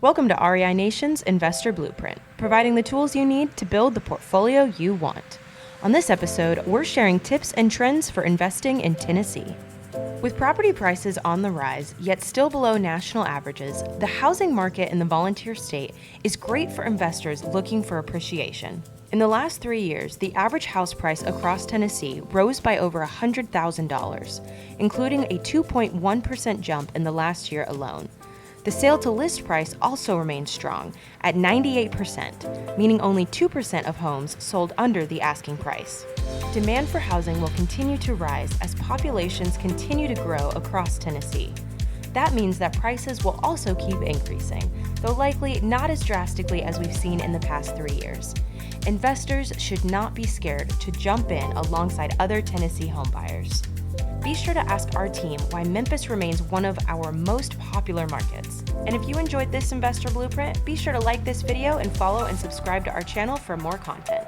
Welcome to REI Nation's Investor Blueprint, providing the tools you need to build the portfolio you want. On this episode, we're sharing tips and trends for investing in Tennessee. With property prices on the rise, yet still below national averages, the housing market in the volunteer state is great for investors looking for appreciation. In the last 3 years, the average house price across Tennessee rose by over $100,000, including a 2.1% jump in the last year alone. The sale-to-list price also remains strong at 98%, meaning only 2% of homes sold under the asking price. Demand for housing will continue to rise as populations continue to grow across Tennessee. That means that prices will also keep increasing, though likely not as drastically as we've seen in the past 3 years. Investors should not be scared to jump in alongside other Tennessee homebuyers. Be sure to ask our team why Memphis remains one of our most popular markets. And if you enjoyed this Investor Blueprint, be sure to like this video and follow and subscribe to our channel for more content.